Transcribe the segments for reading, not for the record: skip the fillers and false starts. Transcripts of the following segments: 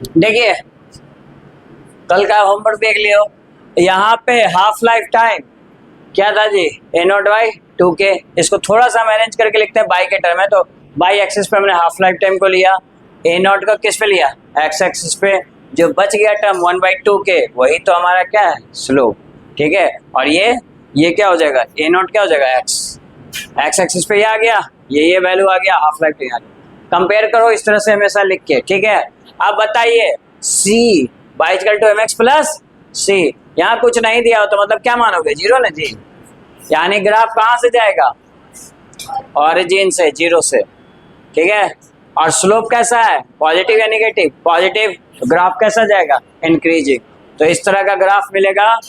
देखिए कल का होमवर्क देख लियो, यहाँ पे हाफ लाइफ टाइम क्या था जी, ए नॉट बाई 2k। इसको थोड़ा सा हम अरेंज करके लिखते हैं बाई के टर्म में, तो बाई एक्सिस पे हमने हाफ लाइफ टाइम को लिया, ए नॉट को किस पे लिया, एक्स एक्सिस पे। जो बच गया टर्म 1/2k वही तो हमारा क्या है, स्लोप। ठीक है, और ये क्या हो जाएगा, ए नॉट क्या हो जाएगा, एक्स एक्सिस पे ये आ गया, ये वैल्यू आ गया, हाफ लाइफ टाइम। कंपेयर करो इस तरह से हमेशा लिख के। ठीक है, अब बताइए C by equal to mx plus C, यहाँ कुछ नहीं दिया हो तो मतलब क्या मानोगे, जीरो ना जी, यानी ग्राफ कहाँ से जाएगा, ऑरिजिन से, जीरो से। ठीक है, और स्लोप कैसा है, पॉजिटिव या निगेटिव, पॉजिटिव, तो ग्राफ कैसा जाएगा, इंक्रीजिंग। तो इस तरह का ग्राफ मिलेगा।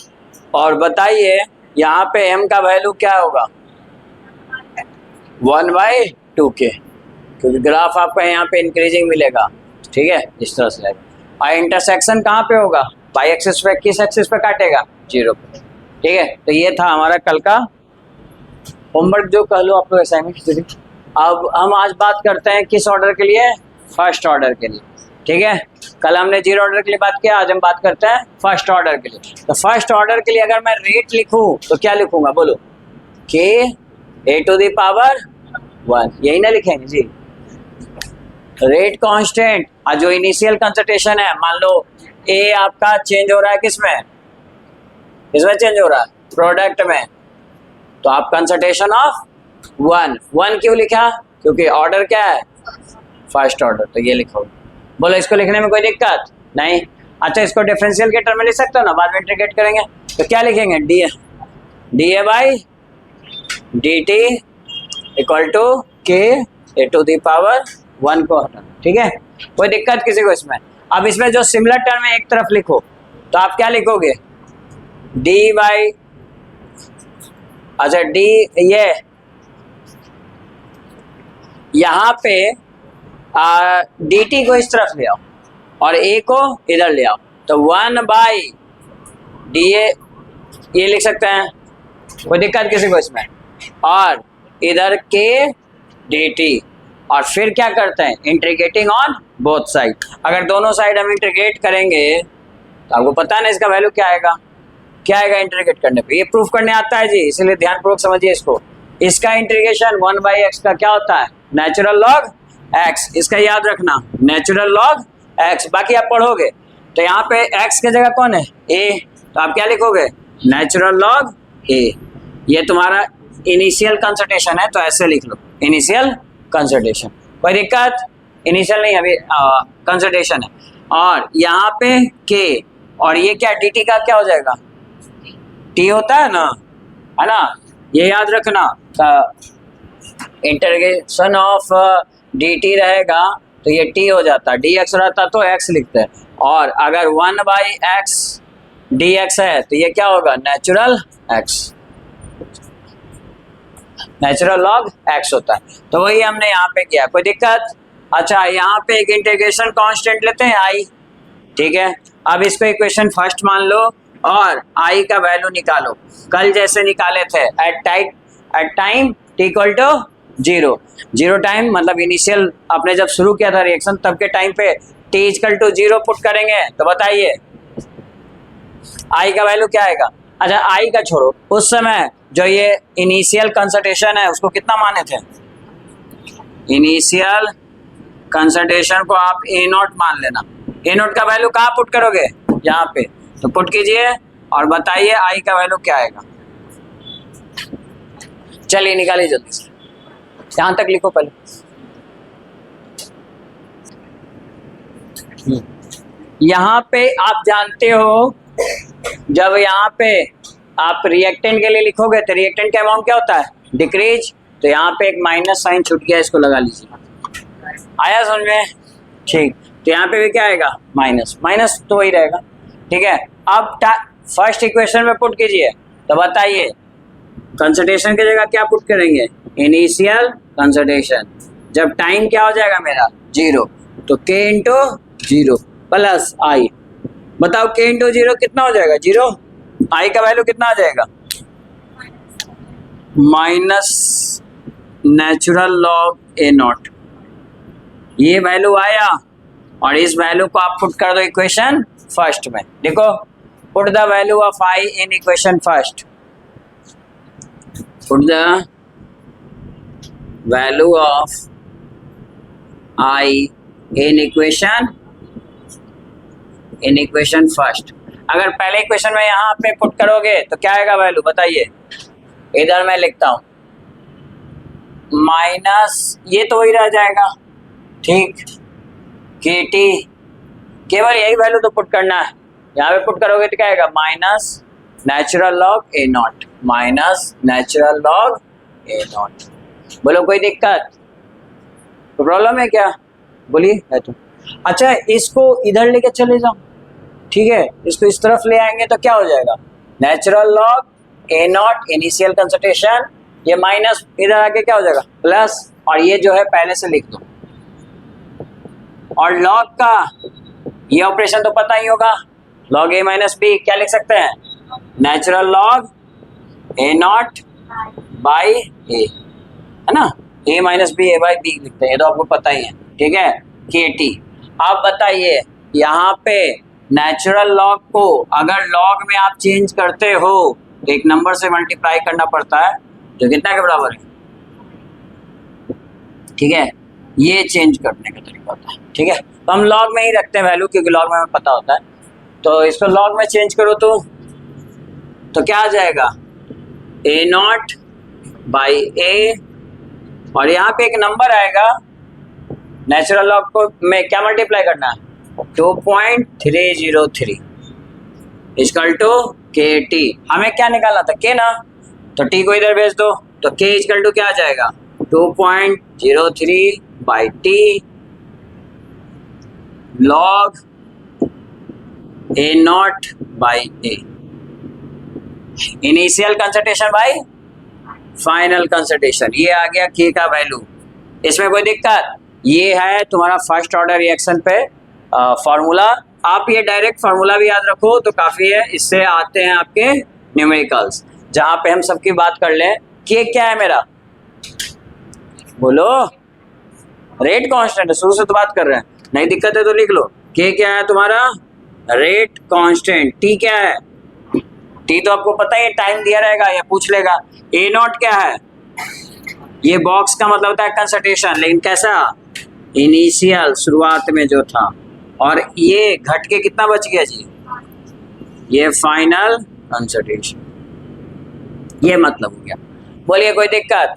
और बताइए यहाँ पे m का वैल्यू क्या होगा, 1/2k, क्योंकि ग्राफ आपका यहाँ पे इंक्रीजिंग मिलेगा। ठीक है, इस तरह से। और इंटरसेक्शन कहाँ पे होगा, बाई एक्सिस पे, किस एक्सिस पे काटेगा, जीरो पे। ठीक है, तो ये था हमारा कल का होमवर्क, जो कह लो आप लोग असाइनमेंट। अब हम आज बात करते हैं किस ऑर्डर के लिए, फर्स्ट ऑर्डर के लिए। ठीक है, कल हमने जीरो ऑर्डर के लिए बात किया, आज हम बात करते हैं फर्स्ट ऑर्डर के लिए। तो फर्स्ट ऑर्डर के लिए अगर मैं रेट लिखूं तो क्या लिखूंगा, बोलो, के ए टू द पावर 1, यही ना लिखेंगे जी। रेट कांस्टेंट, और जो इनिशियल कंसंट्रेशन है, मान लो ए आपका चेंज हो रहा है किसमें, इसमें चेंज हो रहा है, प्रोडक्ट में, तो आप कंसंट्रेशन ऑफ 1 क्यों लिखा, क्योंकि ऑर्डर क्या है, फर्स्ट ऑर्डर, तो ये लिखो। बोलो इसको लिखने में कोई दिक्कत नहीं। अच्छा, इसको डिफरेंशियल के टर्म में लिख सकते हो ना, बाद में इंटीग्रेट करेंगे, तो क्या लिखेंगे, D A by D T equal to K A to the power 1 को हटाना। ठीक है, कोई दिक्कत किसी को इसमें। अब इसमें जो सिमिलर टर्म है एक तरफ लिखो, तो आप क्या लिखोगे, डी बाई, अच्छा डी, ये यहाँ पे डी टी को इस तरफ ले आओ और ए को इधर ले आओ, तो 1/डी ए, ये लिख सकते हैं, कोई दिक्कत किसी को इसमें। और इधर के डी टी, और फिर क्या करते हैं, इंटीग्रेटिंग ऑन बोथ साइड। अगर दोनों साइड हम इंटीग्रेट करेंगे तो आपको पता है इसका वैल्यू क्या आएगा, क्या आएगा इंटीग्रेट करने पे, ये प्रूफ करने आता है जी, इसलिए ध्यानपूर्वक समझिए इसको। इसका इंटीग्रेशन 1/x का क्या होता है, नेचुरल लॉग x, इसका याद रखना, नेचुरल लॉग x। बाकी आप पढ़ोगे तो यहाँ पे x की जगह कौन है, a, तो आप क्या लिखोगे, नेचुरल लॉग a। ये तुम्हारा इनिशियल कंसंट्रेशन है, तो ऐसे लिख लो, इनिशियल कंसंट्रेशन। कोई दिक्कत, इनिशियल नहीं, अभी कंसंट्रेशन है। और यहाँ पे k, और ये क्या, dt का क्या हो जाएगा, t होता है ना, ये याद रखना। इंटीग्रेशन ऑफ dt रहेगा तो ये t हो जाता, dx रहता तो x लिखते हैं, और अगर 1/x dx है तो ये क्या होगा, natural x, natural log x होता है। तो वही हमने यहाँ पे किया, कोई दिक्कत। अच्छा, यहाँ पे एक इंटीग्रेशन कांस्टेंट लेते हैं i। ठीक है, अब इसको इक्वेशन फर्स्ट मान लो और i का वैल्यू निकालो, कल जैसे निकाले थे, at time t equal to 0 time, मतलब इनिशियल आपने जब शुरू किया था रिएक्शन तब के टाइम पे t इक्वल टू 0 पुट करेंगे, तो बताइए i का वैल्यू क्या आएगा। अच्छा, i का छोड़ो, उस समय जो ये इनिशियल कंसंट्रेशन है उसको कितना माने थे, इनिशियल कंसंट्रेशन को आप ए नॉट मान लेना। ए नॉट का वैल्यू कहाँ पुट करोगे, यहाँ पे, तो पुट कीजिए और बताइए आई का वैल्यू क्या आएगा। चलिए निकालिए जल्दी से, यहाँ तक लिखो पहले। यहाँ पे आप जानते हो जब यहाँ पे आप रिएक्टेंट के लिए लिखोगे तो रिएक्टेंट का अमाउंट क्या होता है, डिक्रीज, तो यहाँ पे एक माइनस साइन छूट गया, इसको लगा लीजिए, आया समझ में। ठीक, तो यहाँ पे भी क्या आएगा, माइनस, माइनस तो वही रहेगा। ठीक है, अब फर्स्ट इक्वेशन में पुट कीजिए, तो बताइए कंसंट्रेशन की जगह क्या पुट करेंगे, इनिशियल कंसंट्रेशन, जब टाइम क्या हो जाएगा मेरा 0, तो k इंटू 0 प्लस आई, बताओ k इंटू 0 कितना हो जाएगा, 0, आई का वैल्यू कितना आ जाएगा, minus natural log A not, ये वैल्यू आया और इस वैल्यू को आप पुट कर दो इक्वेशन फर्स्ट में। देखो, put the value of i in equation first, put the value of i in equation first. अगर पहले इक्वेशन में यहाँ पे पुट करोगे तो क्या आएगा वैल्यू बताइए। इधर मैं लिखता हूँ माइनस, ये तो वही रह जाएगा, ठीक, के टी, केवल यही वैल्यू तो पुट करना है। यहाँ पे पुट करोगे तो क्या आएगा, minus natural log A not, minus natural log A not. बोलो कोई दिक्कत, तो प्रॉब्लम है क्या, बोलिए है तो। अच्छा, इसको इधर लेके चले जाओ, ठीक है, इसको इस तरफ ले आएंगे तो क्या हो जाएगा, natural log A not initial concentration, ये माइनस इधर आके क्या हो जाएगा प्लस, और ये जो है पहले से लिख दो। और लॉग का ये ऑपरेशन तो पता ही होगा, लॉग ए माइनस बी, क्या लिख सकते हैं, natural log A naught by A, है ना, A minus B A by B लिखते हैं, ये तो आपको पता ही है, ठीक है, के टी। आप बताइए यहाँ पे नेचुरल लॉग को अगर लॉग में आप चेंज करते हो तो एक नंबर से मल्टीप्लाई करना पड़ता है जो कितना के बराबर है, ठीक है, ये चेंज करने का तरीका होता है, ठीक है। तो हम लॉग में ही रखते हैं वैल्यू, क्योंकि लॉग में हमें पता होता है। तो इसको लॉग में चेंज करो तो क्या आ जाएगा, ए नॉट बाई ए, और यहाँ पे एक नंबर आएगा, नेचुरल लॉग को में क्या मल्टीप्लाई करना है, 2.303 इक्वल टू के टी। हमें क्या निकालना था, के ना, तो टी को इधर भेज दो, तो के इक्वल टू क्या आ जाएगा, 2.03 by T log A naught by A, initial concentration by final concentration, ये आ गया के का वैल्यू। इसमें कोई दिक्कत, ये है तुम्हारा फर्स्ट ऑर्डर रिएक्शन पे फॉर्मूला। आप ये डायरेक्ट फार्मूला भी याद रखो तो काफ़ी है, इससे आते हैं आपके न्यूमेरिकल्स, जहाँ पे हम सबकी बात कर लें। के क्या है मेरा, बोलो, रेट कांस्टेंट है, शुरू से तो बात कर रहे हैं, नहीं दिक्कत है तो लिख लो। के क्या है तुम्हारा, रेट कांस्टेंट। टी क्या है, टी तो आपको पता है, टाइम दिया रहेगा या पूछ लेगा। ए नॉट क्या है, ये बॉक्स का मतलब होता है कंसंट्रेशन, लेकिन कैसा, इनिशियल, शुरुआत में जो था, और ये घट के कितना बच गया जी, ये फाइनल कंसंट्रेशन, ये मतलब हो गया। बोलिए कोई दिक्कत।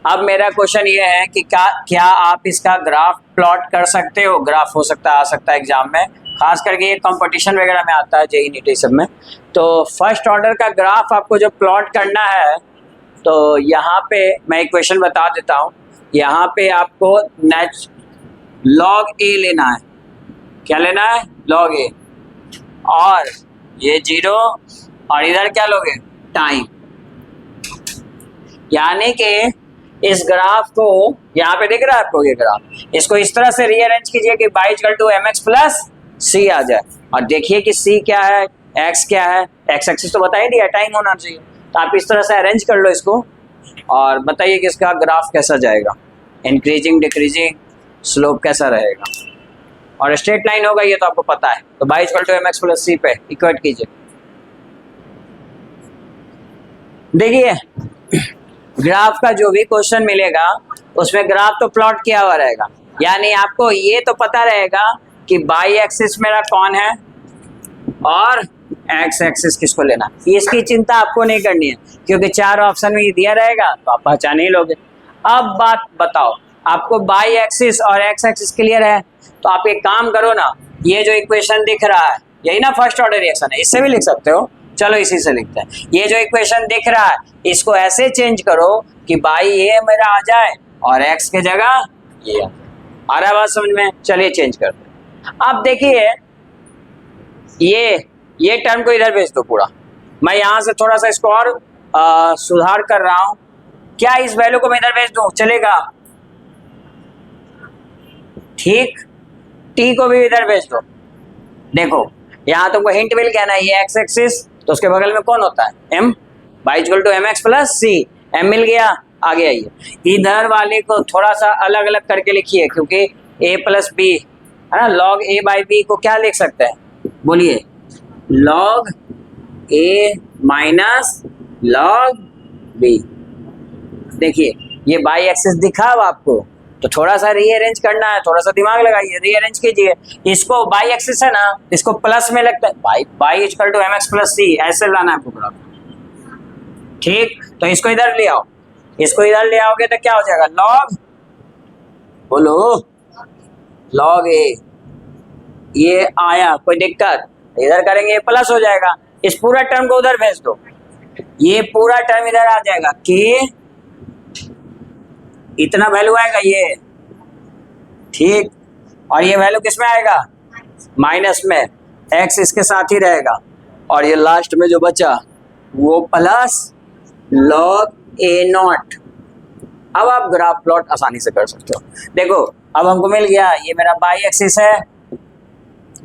अब मेरा क्वेश्चन ये है कि क्या आप इसका ग्राफ प्लॉट कर सकते हो, ग्राफ हो सकता है, आ सकता है एग्जाम में, खास करके ये कंपटीशन वगैरह में आता है, जेईई नीट सब में। तो फर्स्ट ऑर्डर का ग्राफ आपको जो प्लॉट करना है, तो यहाँ पे मैं इक्वेशन बता देता हूँ। यहाँ पे आपको लॉग ए लेना है, क्या लेना है, लॉग ए, और ये 0, और इधर क्या लोगे, टाइम। यानी कि इस ग्राफ को, यहाँ पे दिख रहा है आपको ये ग्राफ, इसको इस तरह से रीअरेंज कीजिए कि y equal to mx plus C आ जाए, और देखिए कि c क्या है, x क्या है, x एक्सिस तो बता ही दिया, टाइम होना चाहिए। तो आप इस तरह से अरेंज कर लो इसको, और बताइए कि इसका ग्राफ कैसा जाएगा, इंक्रीजिंग डिक्रीजिंग, स्लोप कैसा रहेगा, और स्ट्रेट लाइन होगा, ये तो आपको पता है। तो y equal to mx plus C पे इक्वेट कीजिए। देखिए ग्राफ का जो भी क्वेश्चन मिलेगा उसमें ग्राफ तो प्लॉट किया हुआ रहेगा, यानी आपको ये तो पता रहेगा कि बाई एक्सिस मेरा कौन है और एक्स एक्सिस किसको लेना। इसकी चिंता आपको नहीं करनी है, क्योंकि 4 ऑप्शन में ये दिया रहेगा तो आप पहचान ही लोगे। अब बात बताओ, आपको बाई एक्सिस और एक्स एक्सिस क्लियर है, तो आप एक काम करो ना, ये जो इक्वेशन दिख रहा है यही ना फर्स्ट ऑर्डर रिएक्शन है, इससे भी लिख सकते हो, चलो इसी से लिखते हैं। ये जो इक्वेशन दिख रहा है इसको ऐसे चेंज करो कि बाई ए मेरा आ जाए और एक्स के जगह ये आ रहा है, बात समझ में। चलिए चेंज करते हैं। अब देखिए ये टर्म को इधर भेज दो पूरा, मैं यहाँ से थोड़ा सा इसको और सुधार कर रहा हूँ। क्या इस वैल्यू को मैं इधर भेज दूँ, चलेगा, ठीक, टी को भी इधर भेज दो। देखो यहाँ तुमको हिंट मिल गया ना, ये एक्स एक्सिस, तो उसके बगल में कौन होता है, m, y equal to mx plus C, m मिल गया, आगे आइए। इधर वाले को थोड़ा सा अलग अलग करके लिखिए, क्योंकि a प्लस बी है ना। log a बाई बी को क्या लिख सकते हैं, बोलिए, log a minus log b। देखिए ये बाई एक्सिस दिखा अब आपको, तो थोड़ा सा रीअरेंज करना है, थोड़ा सा दिमाग लगाइए, रीअरेंज कीजिए। इसको बाई एक्सिस है ना, इसको प्लस में लगता है, by equal to mx plus C, ऐसे लाना है आपको ग्राफ। ठीक, तो इसको इधर ले आओ, इसको इधर ले आओगे तो क्या हो जाएगा, log, बोलो, log a, ये आया, कोई दिक्कत, इधर करेंगे ये प्लस हो जाएगा, इस पूरा टर्म को उधर भेज दो, ये पूरा टर्म इधर आ जाएगा, कि इतना वैल्यू आएगा ये, ठीक, और ये वैल्यू किस में आएगा, माइनस में, x इसके साथ ही रहेगा, और ये लास्ट में जो बचा वो प्लस log a नॉट। अब आप ग्राफ प्लॉट आसानी से कर सकते हो। देखो अब हमको मिल गया, ये मेरा बाई एक्सिस है,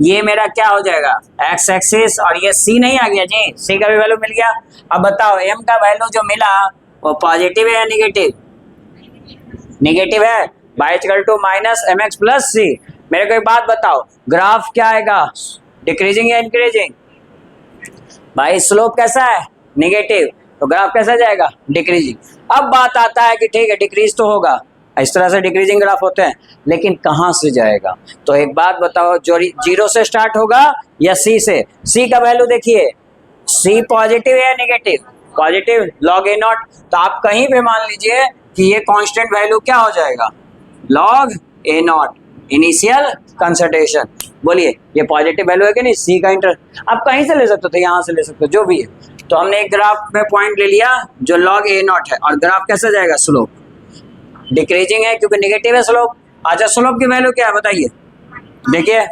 ये मेरा क्या हो जाएगा x एक्सिस, और ये c नहीं आ गया जी, c का भी वैल्यू मिल गया। अब बताओ m का वैल्यू जो मिला वो पॉजिटिव है या निगेटिव, निगेटिव है, by equal to minus mx plus C. मेरे को एक बात बताओ, ग्राफ क्या आएगा, डिक्रीजिंग या इंक्रीजिंग, भाई स्लोप कैसा है, निगेटिव, तो ग्राफ कैसा जाएगा, डिक्रीजिंग। अब बात आता है कि ठीक है डिक्रीज तो होगा, इस तरह से डिक्रीजिंग ग्राफ होते हैं, लेकिन कहाँ से जाएगा, तो एक बात बताओ, जो 0 से स्टार्ट होगा या c से, c का वैल्यू देखिए, c पॉजिटिव है या negative, positive, log a not, तो आप कहीं पे मान लीजिए कि ये कांस्टेंट वैल्यू क्या हो जाएगा, log a not, initial concentration. बोलिए ये पॉजिटिव वैल्यू है कि नहीं, c का इंटर, आप कहीं से ले सकते हो, यहाँ से ले सकते हो, जो भी है। तो हमने एक ग्राफ में पॉइंट ले लिया जो log a नॉट है, और ग्राफ कैसा जाएगा, स्लोप डिक्रीजिंग है क्योंकि निगेटिव है स्लोप। अच्छा स्लोप की वैल्यू क्या है बताइए, देखिए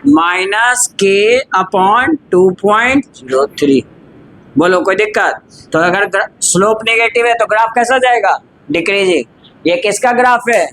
माइनस के अपॉन 2.03, बोलो कोई दिक्कत। तो अगर स्लोप नेगेटिव है तो ग्राफ कैसा जाएगा, डिक्रीजिंग। ये किसका ग्राफ है,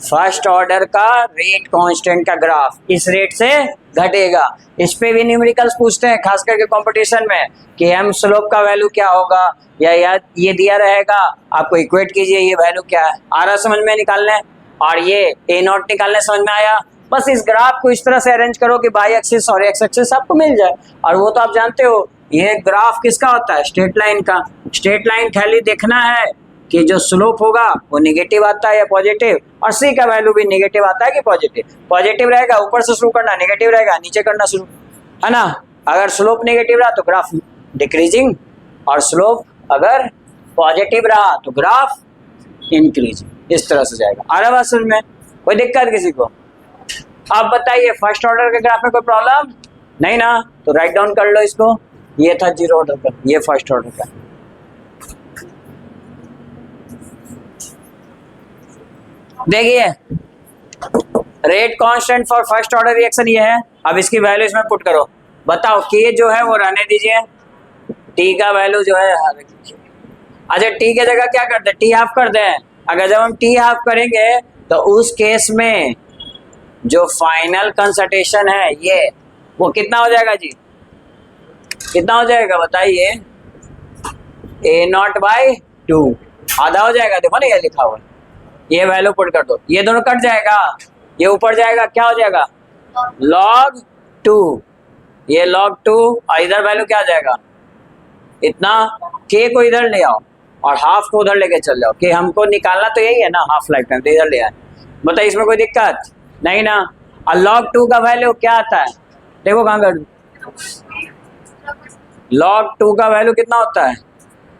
फर्स्ट ऑर्डर का रेट कांस्टेंट का ग्राफ, इस रेट से घटेगा। इस पे भी न्यूमेरिकल्स पूछते हैं खास करके कंपटीशन में कि एम स्लोप का वैल्यू क्या होगा, या ये दिया रहेगा, आपको इक्वेट कीजिए ये वैल्यू क्या है, आ रहा समझ में निकालने, और ये ए नॉट निकालने समझ में आया। बस इस ग्राफ को इस तरह से अरेंज करो कि बाई एक्सिस और एक्स एक्सिस आपको मिल जाए। और वो तो आप जानते हो ये ग्राफ किसका होता है, स्ट्रेट लाइन का। स्ट्रेट लाइन खाली देखना है कि जो स्लोप होगा वो निगेटिव आता है या पॉजिटिव, और सी का वैल्यू भी निगेटिव आता है कि पॉजिटिव। पॉजिटिव रहेगा ऊपर से शुरू करना, नेगेटिव रहेगा नीचे करना शुरू, है ना। अगर स्लोप नेगेटिव रहा तो ग्राफ डिक्रीजिंग, और स्लोप अगर पॉजिटिव रहा तो ग्राफ इंक्रीजिंग, इस तरह से जाएगा। आ रहा बात समझ में, कोई दिक्कत किसी को। आप बताइए फर्स्ट ऑर्डर के ग्राफ में कोई प्रॉब्लम नहीं ना, तो राइट डाउन कर लो इसको, ये था जीरो ऑर्डर का, ये फर्स्ट ऑर्डर का। देखिए rate constant for first order reaction ये है। अब इसकी वैल्यू इसमें पुट करो, बताओ के जो है वो रहने दीजिए, टी का वैल्यू जो है, अच्छा टी के जगह क्या करते हैं, टी हाफ कर दें। अगर जब हम टी हाफ करेंगे तो उस केस में जो फाइनल कंसंट्रेशन है ये वो कितना हो जाएगा जी, कितना हो जाएगा बताइए, ए नॉट बाई 2, आधा हो जाएगा। देखो ना ये लिखा हुआ है, ये वैल्यू पुट कर दो, ये दोनों कट जाएगा, ये ऊपर जाएगा, क्या हो जाएगा log 2, ये log 2, और इधर वैल्यू क्या आ जाएगा इतना, के को इधर ले आओ और हाफ को उधर लेके चल जाओ, कि हमको निकालना तो यही है ना हाफ लाइफ टाइम, तो इधर ले आए। बताइए इसमें कोई दिक्कत नहीं ना। और log 2 का वैल्यू क्या आता है, देखो कहाँ कर, log 2 का वैल्यू कितना होता है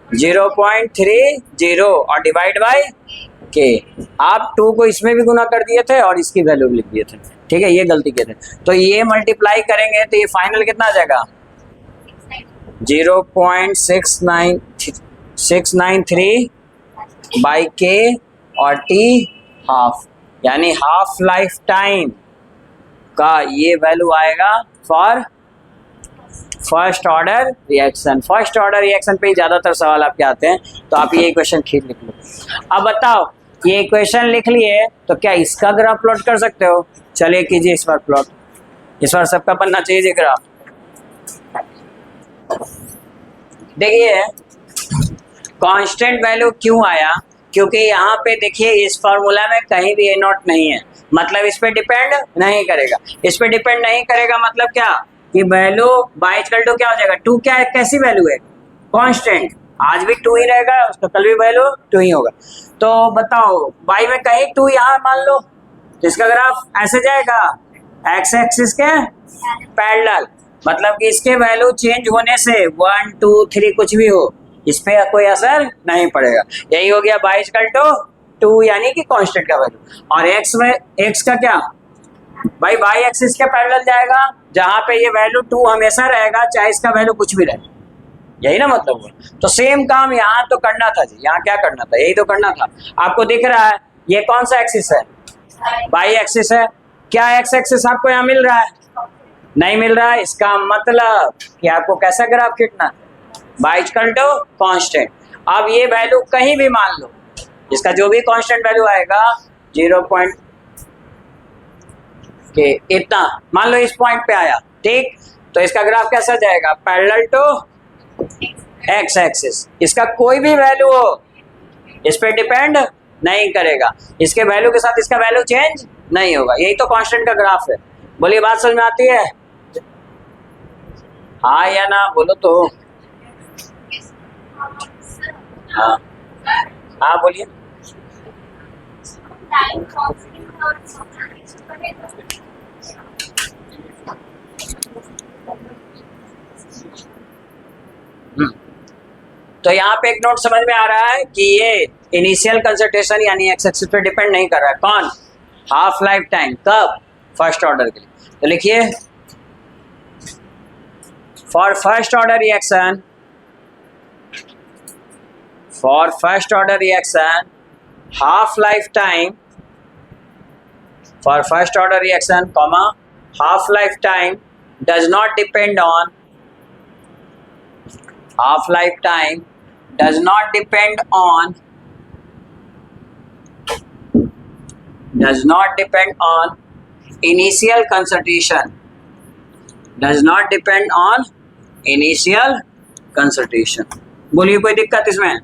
0.30 और डिवाइड बाई के। आप 2 को इसमें भी गुना कर दिए थे और इसकी वैल्यू भी लिख दिए थे, ठीक है, ये गलती किए थे। तो ये मल्टीप्लाई करेंगे तो ये फाइनल कितना आ जाएगा 0.693 बाई के और टी हाफ, यानी हाफ लाइफ टाइम का ये वैल्यू आएगा for first order reaction. First order reaction पे ही ज्यादातर सवाल आपके आते हैं, तो आप ये इक्वेशन ठीक लिख लो। अब बताओ ये इक्वेशन लिख लिए तो क्या इसका ग्राफ प्लॉट कर सकते हो, चलिए कीजिए इस बार प्लॉट, इस बार सबका बनना चाहिए ग्राफ। देखिए कांस्टेंट वैल्यू क्यों आया, क्योंकि यहाँ पे देखिए इस फॉर्मूला में कहीं भी ए नॉट नहीं है, मतलब इस पे डिपेंड नहीं करेगा। इस पे डिपेंड नहीं करेगा मतलब क्या कि वैल्यू बाई इक्वल टू क्या हो जाएगा, 2 क्या है, कैसी वैल्यू है, कांस्टेंट। आज भी 2 ही रहेगा, उसका कल भी वैल्यू 2 ही होगा। तो बताओ बाई में कहीं 2 यहाँ मान लो, तो इसका ग्राफ ऐसे जाएगा एक्स एक्सिस के पैरेलल, मतलब कि इसके वैल्यू चेंज होने से 1 2 3 कुछ भी हो इस पे कोई असर नहीं पड़ेगा। यही हो गया बाई इक्वल टू 2 यानी कि कांस्टेंट का वैल्यू। और एक्स में एक्स का क्या भाई, बाई एक्सिस के पैरेलल जाएगा, जहां पे ये वैल्यू 2 हमेशा रहेगा चाहे इसका वैल्यू कुछ भी रहे, यही ना मतलब हुआ। तो सेम काम यहाँ तो करना था जी, यहाँ क्या करना था, यही तो करना था। आपको दिख रहा है ये कौन सा एक्सिस है, बाई एक्सिस है। क्या एक्स एक्सिस आपको यहाँ मिल रहा है, नहीं मिल रहा है, इसका मतलब कि आपको कैसा ग्राफ खींचना है, बाई इक्वल टू कांस्टेंट। अब ये वैल्यू कहीं भी मान लो, इसका जो भी कांस्टेंट वैल्यू आएगा 0 पॉइंट के इतना मान लो इस पॉइंट पे आया, ठीक, तो इसका ग्राफ कैसा जाएगा, पैरेलल टू एक्स एक्सिस। इसका कोई भी वैल्यू हो इस पे डिपेंड नहीं करेगा, इसके वैल्यू के साथ इसका वैल्यू चेंज नहीं होगा, यही तो कांस्टेंट का ग्राफ है। बोलिए बात समझ में आती है, हाँ या ना बोलो तो, हाँ हाँ बोलिए। तो यहाँ पे एक नोट समझ में आ रहा है कि ये इनिशियल कंसंट्रेशन यानी एक्स एक्सिस पे डिपेंड नहीं कर रहा है, कौन, हाफ लाइफ टाइम, कब, फर्स्ट ऑर्डर के लिए। तो लिखिए for first order reaction, for first order reaction half life time, for first order reaction comma half life time does not depend on, half lifetime does not depend on, does not depend on initial concentration, does not depend on initial concentration। बोलिए कोई दिक्कत इसमें,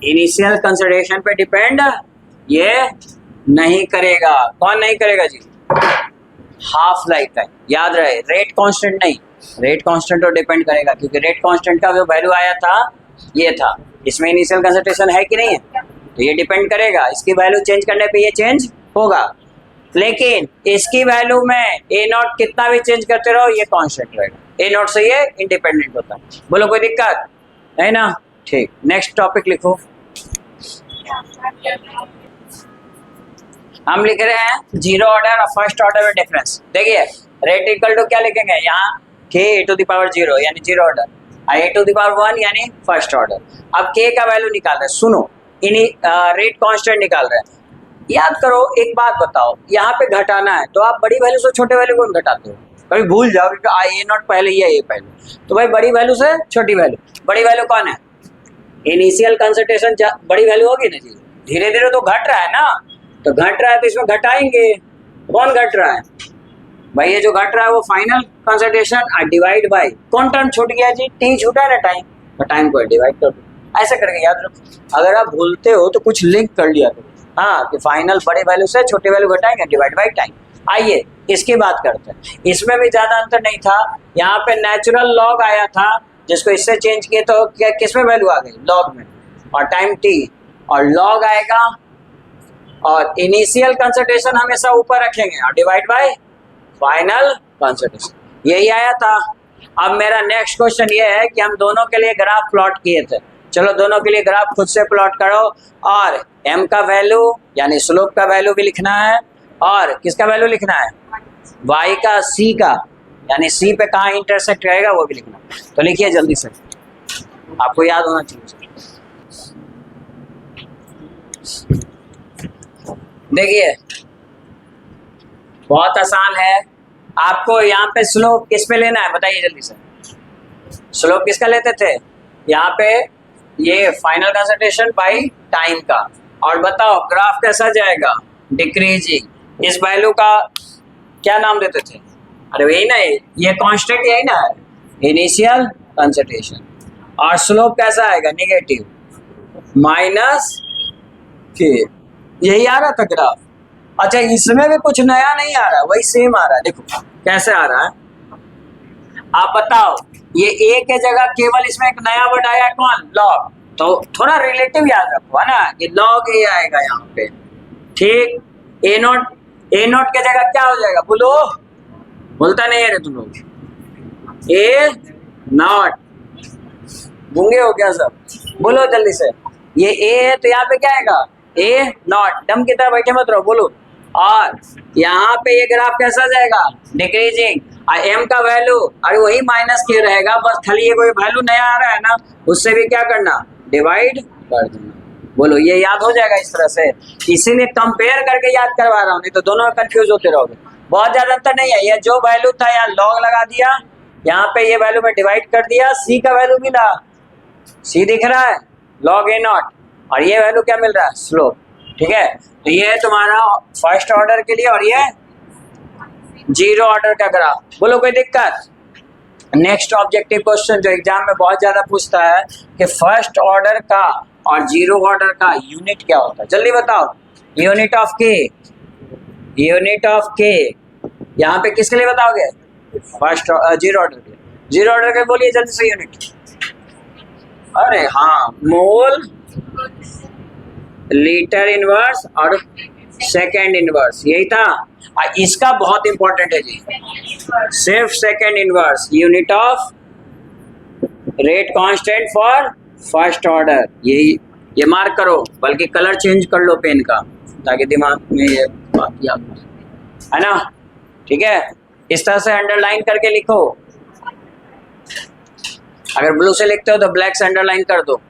initial concentration पे depend ये नहीं करेगा। कौन नहीं करेगा जी, हाफ लाइफ टाइम। याद रहे रेट कांस्टेंट नहीं, रेट कांस्टेंट तो डिपेंड करेगा, क्योंकि रेट कांस्टेंट का जो वैल्यू आया था ये था, इसमें इनिशियल कंसंट्रेशन है कि नहीं है, तो ये डिपेंड करेगा, इसकी वैल्यू चेंज करने पे ये चेंज होगा। लेकिन इसकी वैल्यू में ए नॉट कितना भी चेंज करते रहो ये कांस्टेंट रहेगा, ए नॉट से ये इंडिपेंडेंट होता है। बोलो कोई दिक्कत है ना, ठीक। नेक्स्ट टॉपिक लिखो, हम लिख रहे हैं जीरो ऑर्डर और फर्स्ट ऑर्डर में डिफरेंस। देखिए रेट इक्वल टू क्या लिखेंगे यहाँ, k A to the power 0 यानी zero order, A to the power 1 यानी फर्स्ट ऑर्डर। अब k का वैल्यू निकाल रहे हैं, सुनो इन्हीं रेट कांस्टेंट निकाल रहे हैं। याद करो एक बात बताओ, यहाँ पे घटाना है तो आप बड़ी वैल्यू से छोटे वैल्यू को घटाते हो, कभी भूल जाओ कि ए नॉट पहले या ए पहले, तो भाई बड़ी वैल्यू से छोटी वैल्यू, बड़ी वैल्यू कौन है, इनिशियल कंसंट्रेशन बड़ी वैल्यू होगी ना जी, धीरे धीरे तो घट रहा है ना, तो घट रहा है तो इसमें घटाएंगे, कौन घट रहा है भाई, ये जो घट रहा है वो फाइनल कंसंट्रेशन डिवाइड बाय कौन टर्म छूट गया जी, टी छूटा है ना टाइम, तो टाइम को डिवाइड कर दो, ऐसे करके याद रखो। अगर आप भूलते हो तो कुछ लिंक कर लिया करो, हाँ कि फाइनल बड़े वैल्यू से छोटे वैल्यू घटाएंगे डिवाइड बाय टाइम। आइए इसकी बात करते हैं, इसमें भी ज्यादा अंतर नहीं था, यहाँ पे नेचुरल लॉग आया था जिसको इससे चेंज किए तो क्या किस में वैल्यू आ गई, लॉग में, और टाइम टी, और लॉग आएगा और इनिशियल कंसंट्रेशन हमेशा ऊपर रखेंगे और डिवाइड बाय फाइनल कंसंट्रेशन, यही आया था। अब मेरा नेक्स्ट क्वेश्चन ये है कि हम दोनों के लिए ग्राफ प्लॉट किए थे, चलो दोनों के लिए ग्राफ खुद से प्लॉट करो, और m का वैल्यू यानी स्लोप का वैल्यू भी लिखना है, और किसका वैल्यू लिखना है, y का, c का, यानी c पे कहाँ इंटरसेक्ट रहेगा वो भी लिखना। तो लिखिए जल्दी से, आपको याद होना चाहिए। देखिए बहुत आसान है, आपको यहाँ पे स्लोप किस पे लेना है बताइए जल्दी से, स्लोप किसका लेते थे, यहाँ पे ये फाइनल कंसंट्रेशन बाय टाइम का, और बताओ ग्राफ कैसा जाएगा, डिक्रीजिंग। इस वैल्यू का क्या नाम देते थे, अरे वही ना, ये कांस्टेंट यही ना है, इनिशियल कंसंट्रेशन, और स्लोप कैसा आएगा, नेगेटिव, माइनस ओके, यही आ रहा था ग्राफ। अच्छा, इसमें भी कुछ नया नहीं आ रहा, वही सेम आ रहा है। देखो कैसे आ रहा है, आप बताओ। ये ए के जगह केवल इसमें एक नया वर्ड आया, कौन? लॉग। तो थोड़ा रिलेटिव याद रखो, है ना, कि लॉग ए आएगा यहाँ पे, ठीक। ए नोट के जगह क्या हो जाएगा, बोलो, बोलता नहीं है रे तुम लोग। ए नॉट, गूंगे हो क्या सब? बोलो जल्दी से। ये ए है तो यहाँ पे क्या आएगा, ए नॉट। डम की तरह बैठे मत रहो, बोलो। और यहाँ पे ये ग्राफ कैसा जाएगा, डिक्रीजिंग। एम का वैल्यू अरे वही माइनस के रहेगा, बस खाली ये कोई वैल्यू नया आ रहा है ना, उससे भी क्या करना, डिवाइड कर देना। बोलो, ये याद हो जाएगा इस तरह से। इसीलिए कंपेयर करके याद करवा रहा हूँ, नहीं तो दोनों में कंफ्यूज होते रहोगे। बहुत ज्यादा अंतर नहीं है, ये जो वैल्यू था यहाँ लॉग लगा दिया, यहाँ पे ये वैल्यू में डिवाइड कर दिया, सी का वैल्यू मिला, सी दिख रहा है, लॉग ए नॉट, और ये वैल्यू क्या मिल रहा है, स्लोप। ठीक है, तो ये है तुम्हारा फर्स्ट ऑर्डर के लिए, और ये जीरो ऑर्डर का ग्राफ। बोलो कोई दिक्कत? नेक्स्ट ऑब्जेक्टिव क्वेश्चन जो एग्जाम में बहुत ज्यादा पूछता है कि फर्स्ट ऑर्डर का और जीरो ऑर्डर का यूनिट क्या होता है, जल्दी बताओ। यूनिट ऑफ के, यूनिट ऑफ के यहाँ पे किसके लिए बताओगे, फर्स्ट जीरो ऑर्डर के। जीरो ऑर्डर के बोलिए जल्दी से यूनिट। अरे हाँ, मोल, लीटर इनवर्स और सेकेंड इनवर्स, यही था। इसका बहुत इंपॉर्टेंट है जी, सिर्फ second inverse, unit of rate constant for first order. यही, ये मार्क करो, बल्कि कलर चेंज कर लो पेन का, ताकि दिमाग में ये बात याद है ना। ठीक है, इस तरह से अंडरलाइन करके लिखो। अगर ब्लू से लिखते हो तो ब्लैक से अंडरलाइन कर दो,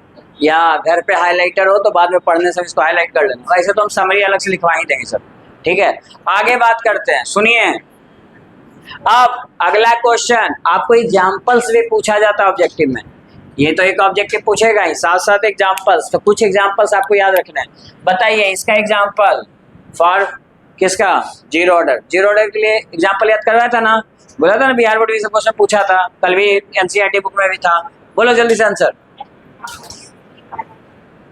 या घर पे हाइलाइटर हो तो बाद में पढ़ने से इसको हाईलाइट कर लेना। ऐसे तो हम समरी अलग से लिखवा ही देंगे सब। ठीक है, आगे बात करते हैं, सुनिए। अब अगला क्वेश्चन, आपको एग्जाम्पल्स भी पूछा जाता है ऑब्जेक्टिव में। ये तो एक ऑब्जेक्टिव पूछेगा ही, साथ साथ एग्जाम्पल्स। तो कुछ एग्जाम्पल्स आपको याद रखना है। बताइए इसका एग्जाम्पल फॉर किसका, जीरो ऑर्डर। जीरो ऑर्डर के लिए एग्जाम्पल याद करवाया था ना, बोला था ना, बिहार बोर्ड से क्वेश्चन पूछा था, कल भी एनसीईआरटी बुक में भी था। बोलो जल्दी से आंसर।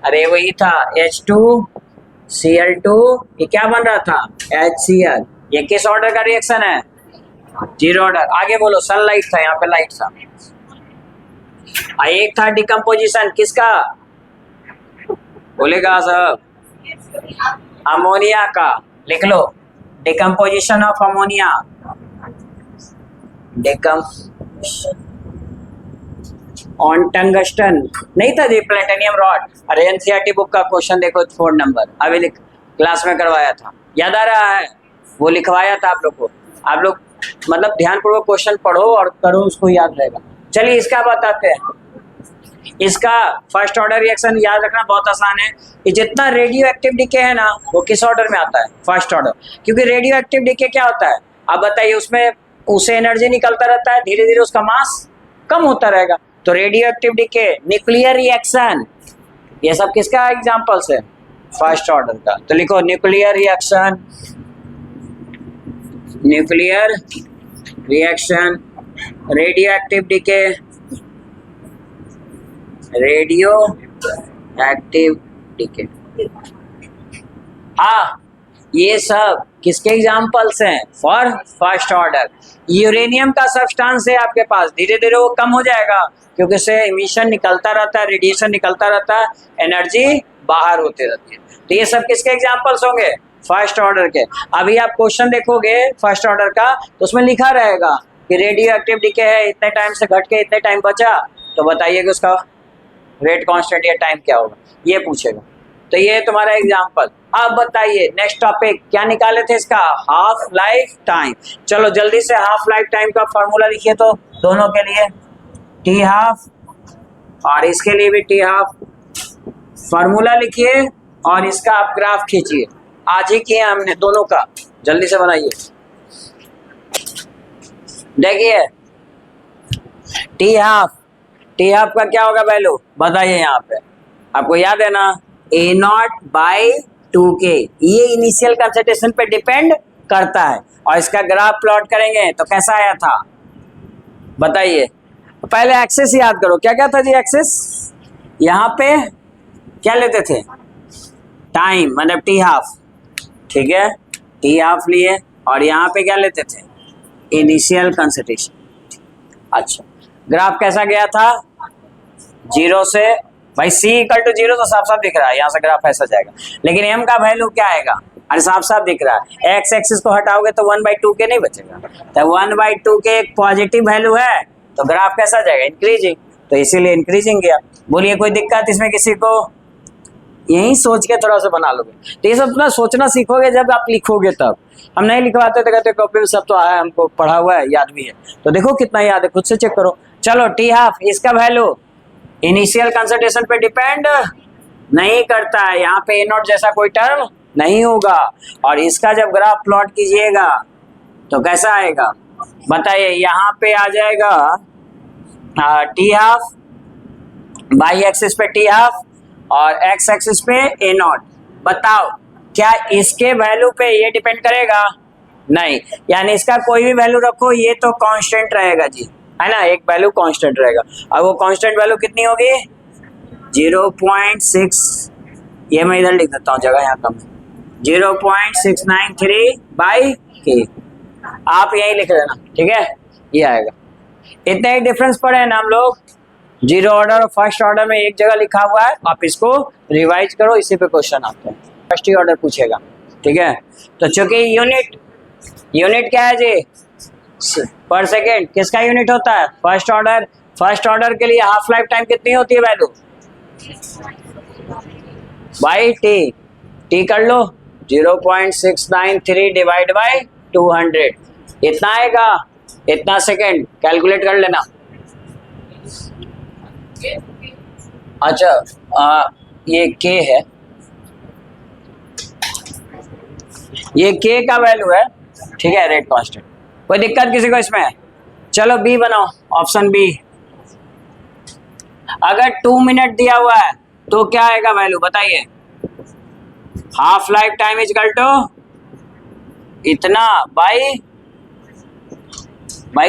अरे वही था, H2Cl2, ये क्या बन रहा था, HCl। ये किस ऑर्डर का रिएक्शन है, जीरो ऑर्डर। आगे बोलो, सनलाइट था, यहाँ पे लाइट था। एक था डिकम्पोजिशन, किसका बोलेगा सब, अमोनिया का। लिख लो, decomposition of ammonia, on tungsten नहीं था जी, प्लेटिनियम रॉड। अरे एनसीईआरटी बुक का क्वेश्चन देखो, 4 नंबर अभी क्लास में करवाया था, याद आ रहा है, वो लिखवाया था आप लोग को। आप लोग मतलब ध्यानपूर्वक क्वेश्चन पढ़ो और करो, उसको याद रहेगा। चलिए इसका बताते हैं। इसका फर्स्ट ऑर्डर रिएक्शन याद रखना बहुत आसान है। ये जितना रेडियो एक्टिव डीके है ना, वो किस ऑर्डर में आता है, फर्स्ट ऑर्डर। क्योंकि रेडियो एक्टिव डीके क्या होता है, आप बताइए, उसमें उसे एनर्जी निकलता रहता है, धीरे धीरे उसका मास कम होता रहेगा। तो radioactive decay, nuclear reaction, ये सब किसका एग्जांपल्स है, फर्स्ट ऑर्डर का। तो लिखो nuclear reaction, nuclear reaction, radioactive decay, radioactive decay. हाँ, ये सब किसके एग्जांपल्स हैं, फॉर फर्स्ट ऑर्डर। यूरेनियम का सब्सटेंस है आपके पास, धीरे धीरे वो कम हो जाएगा, क्योंकि उससे इमिशन निकलता रहता है, रेडिएशन निकलता रहता है, एनर्जी बाहर होती रहती है। तो ये सब किसके एग्जांपल्स होंगे, फर्स्ट ऑर्डर के। अभी आप क्वेश्चन देखोगे फर्स्ट ऑर्डर का, तो उसमें लिखा रहेगा कि रेडियो एक्टिव डीके है, इतने टाइम से घट के इतने टाइम बचा, तो बताइए कि उसका रेट कांस्टेंट या टाइम क्या होगा, ये पूछेगा। तो ये तुम्हारा एग्जांपल। अब बताइए नेक्स्ट टॉपिक क्या निकाले थे इसका, हाफ लाइफ टाइम। चलो जल्दी से हाफ लाइफ टाइम का फॉर्मूला लिखिए, तो दोनों के लिए टी हाफ और इसके लिए भी टी हाफ। फॉर्मूला लिखिए और इसका आप ग्राफ खींचिए। आज ही किए हमने दोनों का, जल्दी से बनाइए। देखिए टी हाफ, टी हाफ का क्या होगा वैल्यू, बताइए। यहाँ पे आपको याद है ना, A0/2K, ये इनिशियल कंसंट्रेशन पे डिपेंड करता है। और इसका ग्राफ प्लॉट करेंगे तो कैसा आया था, बताइए। पहले एक्सेस याद करो, क्या क्या था जी एक्सेस। यहाँ पे क्या लेते थे, टाइम मतलब टी हाफ, ठीक है, टी हाफ लिए और यहाँ पे क्या लेते थे, इनिशियल कंसंट्रेशन। अच्छा, ग्राफ कैसा गया था, 0 से, भाई सी इक्वल टू 0 तो साफ साफ दिख रहा है, यहाँ से ग्राफ ऐसा जाएगा, लेकिन एम का वैल्यू क्या आएगा, अरे साफ साफ दिख रहा है, एक्स एक्सिस को हटाओगे तो 1/2 के नहीं बचेगा, तो 1/2 के एक पॉजिटिव वैल्यू है तो ग्राफ कैसा जाएगा, इंक्रीजिंग, तो इसीलिए इंक्रीजिंग गया। बोलिए कोई दिक्कत इसमें किसी को, यही सोच के थोड़ा सा बना लोगे, तो ये सब ना सोचना सीखोगे जब आप लिखोगे तब। हम नहीं लिखवाते तो कहते कॉपी में सब तो आया, हमको पढ़ा हुआ है, याद भी है, तो देखो कितना याद है, खुद से चेक करो। चलो टी हाफ, इसका वैल्यू इनिशियल कंसंट्रेशन पे डिपेंड नहीं करता है, यहाँ पे ए नॉट जैसा कोई टर्म नहीं होगा, और इसका जब ग्राफ प्लॉट कीजिएगा तो कैसा आएगा बताइए, यहाँ पे आ जाएगा टी हाफ, बाई एक्सिस पे टी हाफ और एक्स एक्सिस पे ए नॉट। बताओ क्या इसके वैल्यू पे ये डिपेंड करेगा, नहीं, यानी इसका कोई भी वैल्यू रखो ये तो कांस्टेंट रहेगा जी, है ना, एक वैल्यू कांस्टेंट रहेगा, और वो कांस्टेंट वैल्यू कितनी होगी 0.6, ये मैं इधर लिख देता हूँ, जगह यहाँ कम, 0.693/k, आप यही लिख लेना, ठीक है, ये आएगा। इतना ही डिफरेंस पड़े हैं ना हम लोग, जीरो ऑर्डर और फर्स्ट ऑर्डर में एक जगह लिखा हुआ है, आप इसको रिवाइज करो, इसी पे क्वेश्चन आते हैं, फर्स्ट ही ऑर्डर पूछेगा, ठीक है। तो चूंकि यूनिट क्या है जी, पर सेकेंड, किसका यूनिट होता है, फर्स्ट ऑर्डर, फर्स्ट ऑर्डर के लिए हाफ लाइफ टाइम कितनी होती है वैल्यू, बाई टी कर लो, 0.693 डिवाइड बाई 200, इतना आएगा, इतना सेकेंड कैलकुलेट कर लेना। अच्छा ये के है, ये के का वैल्यू है, ठीक है, रेट कांस्टेंट, कोई दिक्कत किसी को इसमें, चलो बी बनाओ, ऑप्शन बी। अगर 2 मिनट दिया हुआ है तो क्या आएगा वैल्यू बताइए, half life time is equal to इतना बाई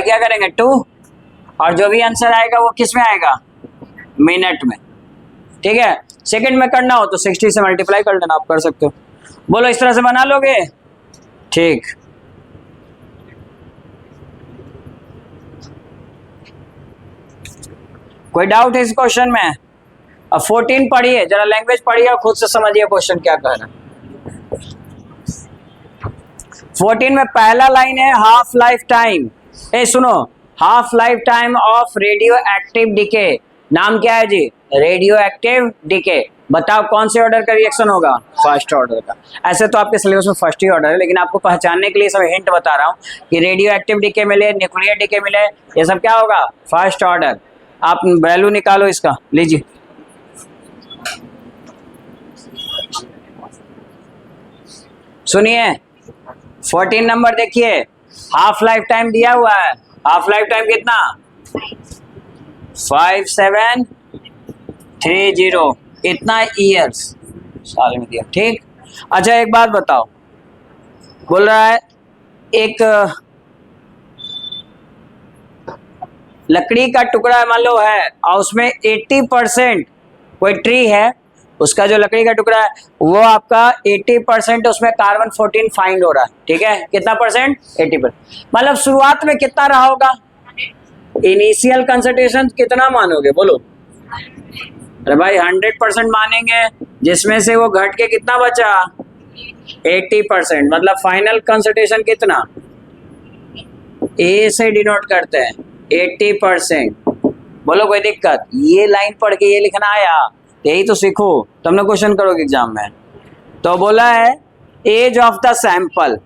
क्या करेंगे 2, और जो भी आंसर आएगा वो किस में आएगा, मिनट में, ठीक है। सेकंड में करना हो तो 60 से मल्टीप्लाई कर लेना, आप कर सकते हो। बोलो इस तरह से बना लोगे, ठीक। कोई डाउट है इस क्वेश्चन में? अब 14 पढ़िए, जरा लैंग्वेज पढ़िए और खुद से समझिए क्वेश्चन क्या कह रहा है। 14 में पहला लाइन है हाफ लाइफ टाइम, ए सुनो, half life time of radio active decay, नाम क्या है जी, रेडियो एक्टिव डिके। बताओ कौन से ऑर्डर का रिएक्शन होगा, फर्स्ट ऑर्डर का। ऐसे तो आपके सिलेबस में फर्स्ट ही ऑर्डर है, लेकिन आपको पहचानने के लिए सब हिंट बता रहा हूँ कि रेडियो एक्टिव डिके मिले, न्यूक्लियर डिके मिले, ये सब क्या होगा, फर्स्ट ऑर्डर। आप वैल्यू निकालो इसका, लीजिए, सुनिए 14 नंबर देखिए, हाफ लाइफ टाइम दिया हुआ है, हाफ लाइफ टाइम कितना 5730, इतना ईयर्स साल में दिया, ठीक। अच्छा एक बात बताओ, बोल रहा है एक लकड़ी का टुकड़ा मान लो है और उसमें 80% कोई ट्री है, उसका जो लकड़ी का टुकड़ा है वो आपका 80% उसमें कार्बन 14 फाइंड हो रहा है, ठीक है, कितना परसेंट, 80%, मतलब शुरुआत में कितना रहा होगा, इनिशियल कंसंट्रेशन कितना मानोगे बोलो, अरे भाई 100% मानेंगे, जिसमें से वो घट के कितना बचा 80%, मतलब फाइनल कंसंट्रेशन कितना, ए से डिनोट करते हैं 80%। बोलो कोई दिक्कत, ये लाइन पढ़ के ये लिखना आया, यही तो सीखो तब ना क्वेश्चन करोगे एग्जाम में। तो बोला है एज ऑफ द सैंपल,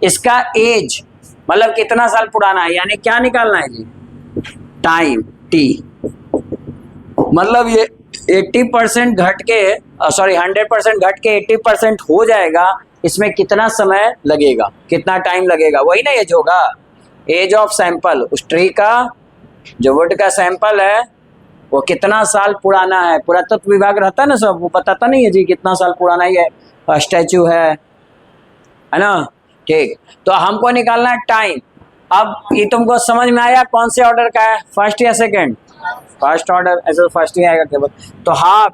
इसका एज मतलब कितना साल पुराना है, यानी क्या निकालना है जी, टाइम टी, मतलब ये 80% घट के, सॉरी 100% घट के 80% हो जाएगा, इसमें कितना समय लगेगा, कितना टाइम लगेगा, वही ना एज होगा, एज ऑफ सैंपल, उस ट्री का जो वुड का सैंपल है वो कितना साल पुराना है, पुरातत्व विभाग रहता है ना सब, वो बताता नहीं है जी कितना साल पुराना ये स्टैचू है ना, ठीक। तो हमको निकालना है टाइम। अब ये तुमको समझ में आया कौन से ऑर्डर का है, फर्स्ट या सेकंड, फर्स्ट ऑर्डर, ऐसे तो फर्स्ट ही आएगा केवल। तो हाफ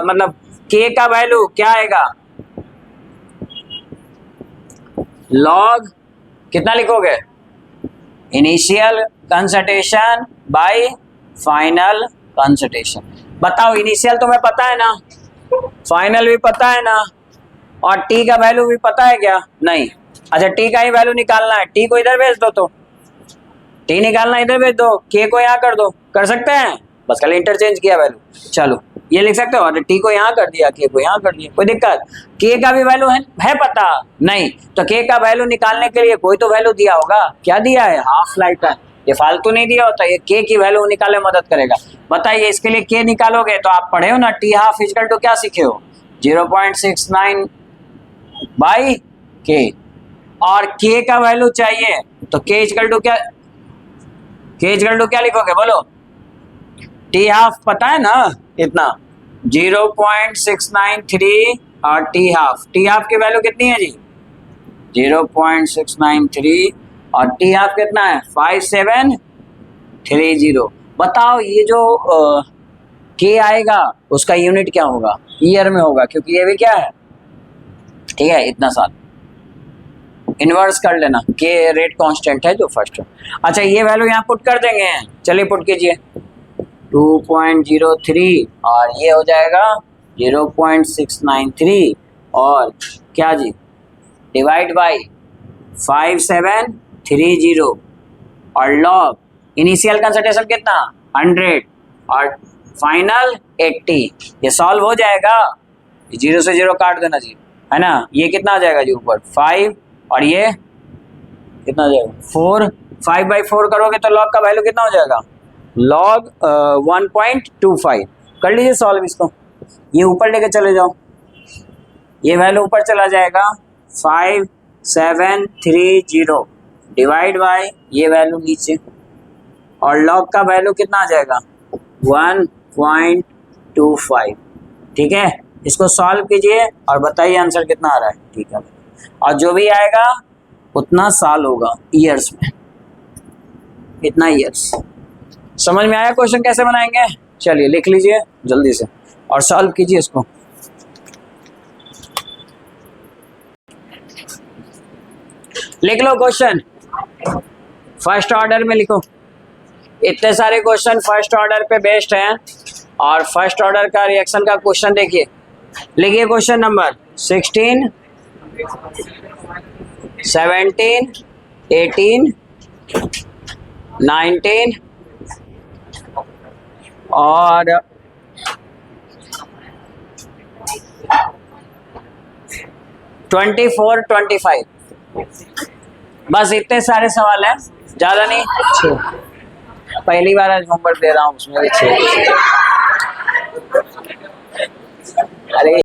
मतलब के का वैल्यू क्या आएगा लॉग कितना लिखोगे, initial concentration bye final concentration. बताओ इनिशियल तुम्हें पता है ना, फाइनल भी पता है ना, और टी का वैल्यू भी पता है क्या? नहीं। अच्छा टी का ही वैल्यू निकालना है, टी को इधर भेज दो, तो टी निकालना इधर भेज दो, के को यहाँ कर दो, कर सकते हैं, बस खाली इंटरचेंज किया वैल्यू। चलो ये लिख सकते हो, और टी को यहाँ कर दिया, के को यहाँ कर दिया, कोई दिक्कत? के का भी वैल्यू है पता? नहीं। तो के का वैल्यू निकालने के लिए कोई तो वैल्यू दिया होगा, क्या दिया है? Half life time. ये फालतू नहीं दिया होता, ये के की वैल्यू निकालने में मदद करेगा। बताइए इसके लिए के निकालोगे तो आप पढ़े हो ना, टी हाफ इक्वल टू क्या सीखे हो, 0.69 बाई के, और के का वैल्यू चाहिए तो के इक्वल टू क्या, के इक्वल टू क्या लिखोगे बोलो? टी हाफ पता है ना कितना, 0.693, और टी हाफ की वैल्यू कितनी है जी, 0.693, और टी हाफ कितना है, 5730। बताओ ये जो के आएगा उसका यूनिट क्या होगा, ईयर में होगा, क्योंकि ये भी क्या है, ठीक है, इतना साल। इनवर्स कर लेना, के रेट कांस्टेंट है जो फर्स्ट है। अच्छा ये वैल्यू यहाँ पुट कर देंगे, चलिए पुट कीजिए, 2.03, और ये हो जाएगा 0.693, और क्या जी, डिवाइड बाई 5730, और लॉग इनिशियल कंसंट्रेशन कितना 100 और फाइनल 80। ये सॉल्व हो जाएगा, 0 से 0 काट देना जी, है ना। ये कितना आ जाएगा जी ऊपर 5, और ये कितना आ जाएगा 4, 5/4 करोगे तो लॉग का वैल्यू कितना हो जाएगा, लॉग 1.25। कर लीजिए सॉल्व इसको, ये ऊपर लेके चले जाओ, ये वैल्यू ऊपर चला जाएगा 5730 डिवाइड बाय ये वैल्यू नीचे, और लॉग का वैल्यू कितना आ जाएगा 1.25। ठीक है, इसको सॉल्व कीजिए और बताइए आंसर कितना आ रहा है। ठीक है, और जो भी आएगा उतना साल होगा, ईयर्स में, इतना ईयर्स। समझ में आया क्वेश्चन कैसे बनाएंगे? चलिए लिख लीजिए जल्दी से और सॉल्व कीजिए इसको। लिख लो क्वेश्चन, फर्स्ट ऑर्डर में लिखो। इतने सारे क्वेश्चन फर्स्ट ऑर्डर पे बेस्ड हैं, और फर्स्ट ऑर्डर का रिएक्शन का क्वेश्चन देखिए। लिखिए क्वेश्चन नंबर 16, 17, 18, 19 और 24, 25। बस इतने सारे सवाल हैं, ज़्यादा नहीं। पहली बार आज होमवर्क दे रहा हूँ, उसमें भी 6। अरे